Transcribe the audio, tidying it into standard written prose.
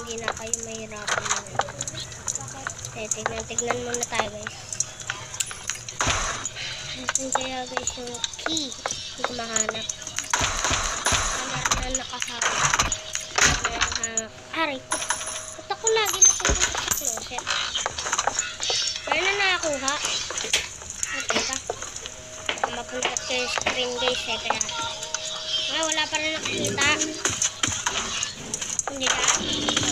hindi na kayo mahirapan na. Tignan muna tayo guys. Ayan kaya guys yung key. Hindi ko mahanap. Meron na nakahawak. Aray ko. Ba't ako lagi napupunta sa closet? Meron na nakakuha. Teka. Mapuntat ko yung screen guys eh. Kaya wala pa rin nakikita. Hindi ka.